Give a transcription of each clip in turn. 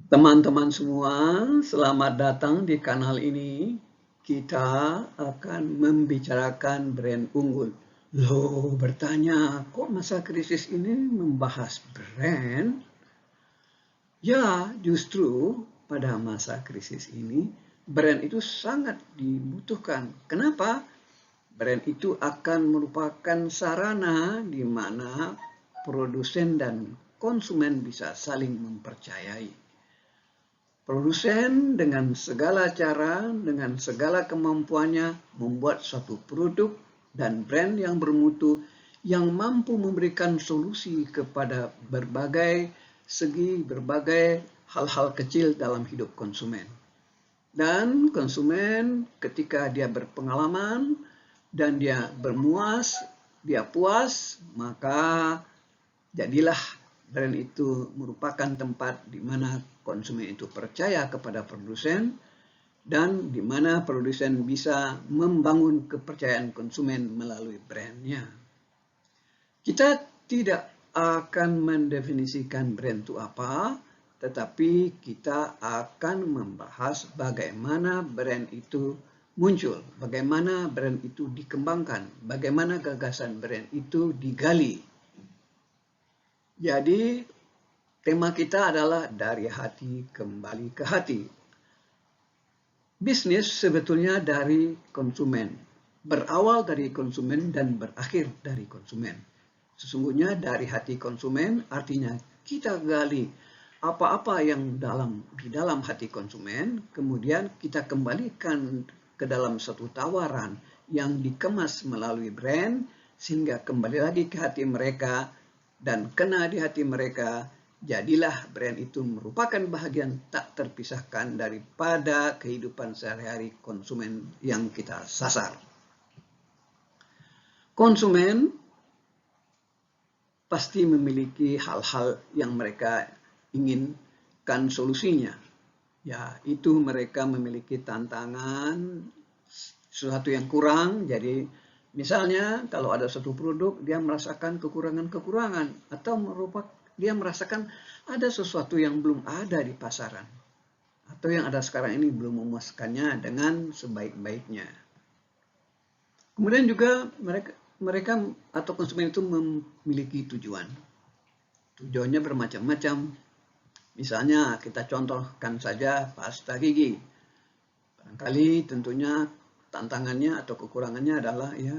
Teman-teman semua, selamat datang di kanal ini. Kita akan membicarakan brand unggul. Loh, bertanya, kok masa krisis ini membahas brand? Ya, justru pada masa krisis ini, brand itu sangat dibutuhkan. Kenapa? Brand itu akan merupakan sarana di mana produsen dan konsumen bisa saling mempercayai. Produsen dengan segala cara, dengan segala kemampuannya membuat suatu produk dan brand yang bermutu yang mampu memberikan solusi kepada berbagai segi, berbagai hal-hal kecil dalam hidup konsumen. Dan konsumen ketika dia berpengalaman dan dia bermuas, dia puas, maka jadilah brand itu merupakan tempat di mana konsumen itu percaya kepada produsen dan di mana produsen bisa membangun kepercayaan konsumen melalui brandnya. Kita tidak akan mendefinisikan brand itu apa, tetapi kita akan membahas bagaimana brand itu muncul, bagaimana brand itu dikembangkan, bagaimana gagasan brand itu digali. Jadi tema kita adalah dari hati kembali ke hati. Bisnis sebetulnya dari konsumen, berawal dari konsumen dan berakhir dari konsumen. Sesungguhnya dari hati konsumen artinya kita gali apa-apa yang di dalam hati konsumen, kemudian kita kembalikan ke dalam satu tawaran yang dikemas melalui brand, sehingga kembali lagi ke hati mereka dan kena di hati mereka. Jadilah brand itu merupakan bahagian tak terpisahkan daripada kehidupan sehari-hari konsumen yang kita sasar. Konsumen pasti memiliki hal-hal yang mereka inginkan solusinya. Ya, itu mereka memiliki tantangan, sesuatu yang kurang. Jadi misalnya kalau ada satu produk, dia merasakan kekurangan-kekurangan atau dia merasakan ada sesuatu yang belum ada di pasaran atau yang ada sekarang ini belum memuaskannya dengan sebaik-baiknya. Kemudian juga mereka atau konsumen itu memiliki tujuan. Tujuannya bermacam-macam. Misalnya kita contohkan saja pasta gigi. Barangkali tentunya tantangannya atau kekurangannya adalah ya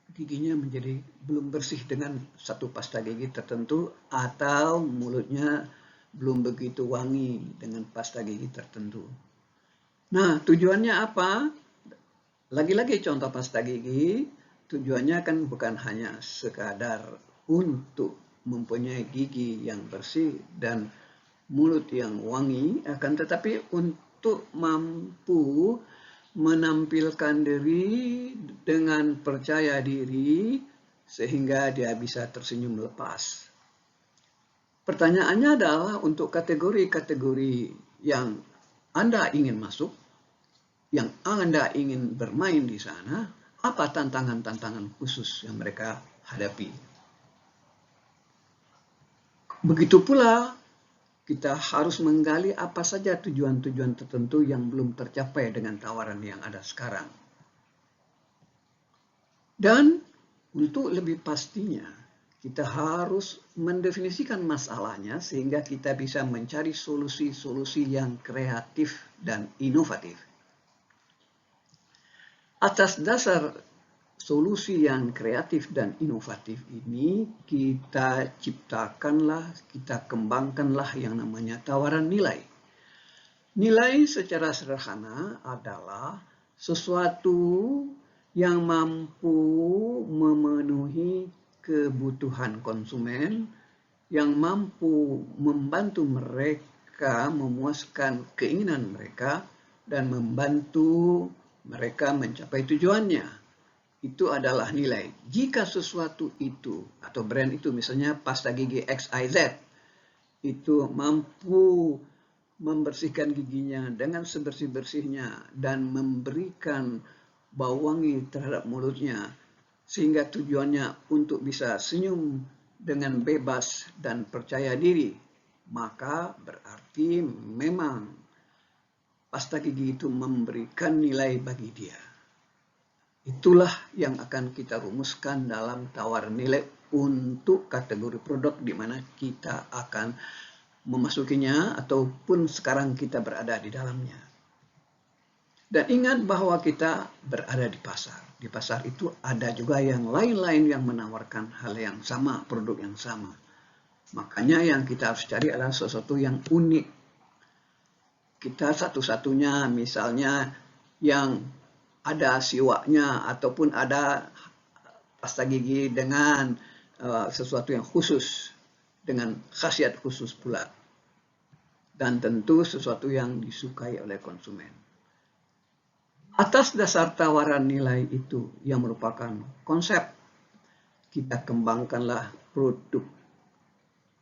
giginya menjadi belum bersih dengan satu pasta gigi tertentu atau mulutnya belum begitu wangi dengan pasta gigi tertentu. Nah, tujuannya apa? Lagi-lagi contoh pasta gigi, tujuannya kan bukan hanya sekadar untuk mempunyai gigi yang bersih dan mulut yang wangi, akan tetapi untuk mampu menampilkan diri dengan percaya diri sehingga dia bisa tersenyum lepas. Pertanyaannya adalah untuk kategori-kategori yang Anda ingin masuk, yang Anda ingin bermain di sana, apa tantangan-tantangan khusus yang mereka hadapi. Begitu pula kita harus menggali apa saja tujuan-tujuan tertentu yang belum tercapai dengan tawaran yang ada sekarang. Dan untuk lebih pastinya, kita harus mendefinisikan masalahnya sehingga kita bisa mencari solusi-solusi yang kreatif dan inovatif. Atas dasar solusi yang kreatif dan inovatif ini, kita ciptakanlah, kita kembangkanlah yang namanya tawaran nilai. Nilai secara sederhana adalah sesuatu yang mampu memenuhi kebutuhan konsumen, yang mampu membantu mereka memuaskan keinginan mereka, dan membantu mereka mencapai tujuannya. Itu adalah nilai. Jika sesuatu itu atau brand itu misalnya pasta gigi XYZ itu mampu membersihkan giginya dengan sebersih-bersihnya dan memberikan bau wangi terhadap mulutnya sehingga tujuannya untuk bisa senyum dengan bebas dan percaya diri, maka berarti memang pasta gigi itu memberikan nilai bagi dia. Itulah yang akan kita rumuskan dalam tawaran nilai untuk kategori produk di mana kita akan memasukinya ataupun sekarang kita berada di dalamnya. Dan ingat bahwa kita berada di pasar. Di pasar itu ada juga yang lain-lain yang menawarkan hal yang sama, produk yang sama. Makanya yang kita harus cari adalah sesuatu yang unik. Kita satu-satunya misalnya yang ada siwaknya ataupun ada pasta gigi dengan sesuatu yang khusus, dengan khasiat khusus pula. Dan tentu sesuatu yang disukai oleh konsumen. Atas dasar tawaran nilai itu yang merupakan konsep, kita kembangkanlah produk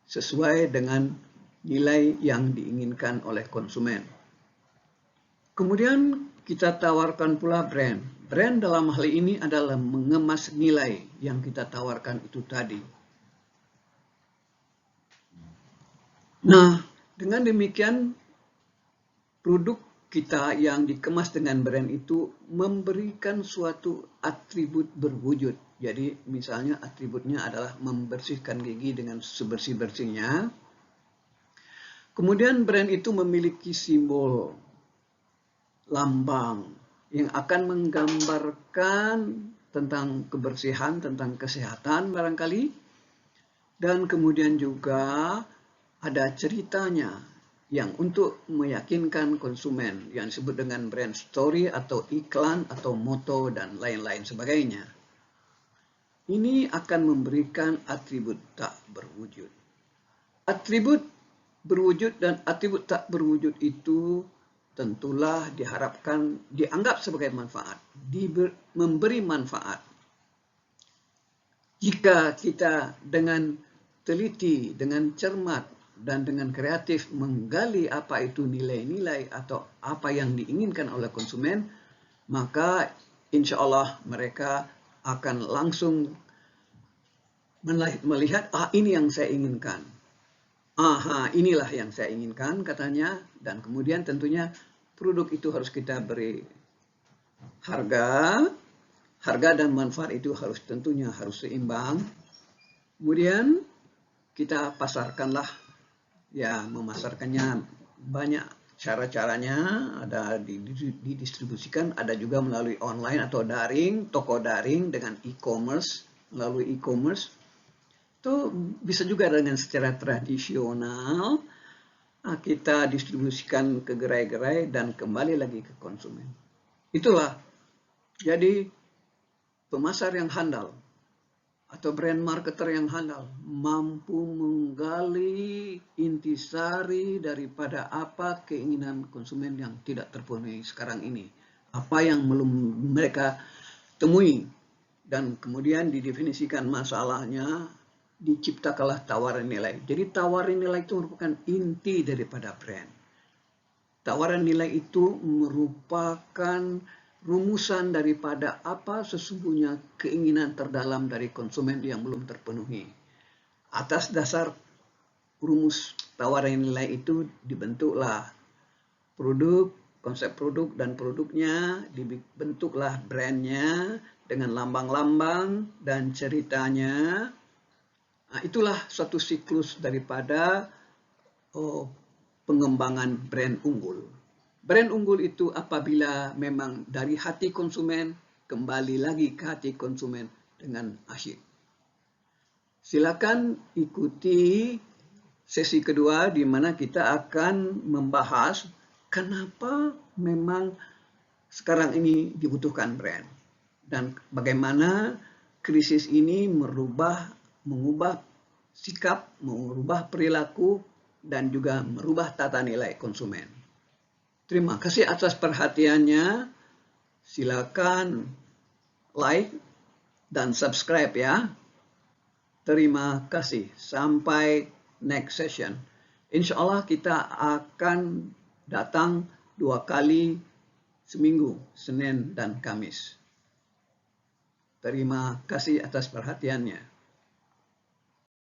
sesuai dengan nilai yang diinginkan oleh konsumen. Kemudian kita tawarkan pula brand. Brand dalam hal ini adalah mengemas nilai yang kita tawarkan itu tadi. Nah, dengan demikian produk kita yang dikemas dengan brand itu memberikan suatu atribut berwujud. Jadi misalnya atributnya adalah membersihkan gigi dengan sebersih-bersihnya. Kemudian brand itu memiliki simbol, lambang yang akan menggambarkan tentang kebersihan, tentang kesehatan barangkali. Dan kemudian juga ada ceritanya yang untuk meyakinkan konsumen yang disebut dengan brand story atau iklan atau moto dan lain-lain sebagainya. Ini akan memberikan atribut tak berwujud. Atribut berwujud dan atribut tak berwujud itu tentulah diharapkan dianggap sebagai manfaat, memberi manfaat. Jika kita dengan teliti, dengan cermat, dan dengan kreatif menggali apa itu nilai-nilai atau apa yang diinginkan oleh konsumen, maka insya Allah mereka akan langsung melihat, ini yang saya inginkan. Inilah yang saya inginkan katanya, dan kemudian tentunya produk itu harus kita beri harga dan manfaat itu tentunya harus seimbang. Kemudian kita pasarkanlah, ya memasarkannya banyak cara-caranya, ada didistribusikan, ada juga melalui online atau daring, toko daring dengan e-commerce, melalui e-commerce. Itu bisa juga dengan secara tradisional, kita distribusikan ke gerai-gerai dan kembali lagi ke konsumen. Itulah, jadi pemasar yang handal atau brand marketer yang handal mampu menggali intisari daripada apa keinginan konsumen yang tidak terpenuhi sekarang ini, apa yang belum mereka temui, dan kemudian didefinisikan masalahnya, diciptakanlah tawaran nilai. Jadi tawaran nilai itu merupakan inti daripada brand. Tawaran nilai itu merupakan rumusan daripada apa sesungguhnya keinginan terdalam dari konsumen yang belum terpenuhi. Atas dasar rumus tawaran nilai itu dibentuklah produk, konsep produk dan produknya, dibentuklah brandnya dengan lambang-lambang dan ceritanya. Itulah suatu siklus daripada pengembangan brand unggul. Brand unggul itu apabila memang dari hati konsumen kembali lagi ke hati konsumen dengan asyik. Silakan ikuti sesi kedua di mana kita akan membahas kenapa memang sekarang ini dibutuhkan brand dan bagaimana krisis ini mengubah sikap, mengubah perilaku, dan juga merubah tata nilai konsumen. Terima kasih atas perhatiannya. Silakan like dan subscribe ya. Terima kasih. Sampai next session. Insya Allah kita akan datang 2 kali seminggu, Senin dan Kamis. Terima kasih atas perhatiannya.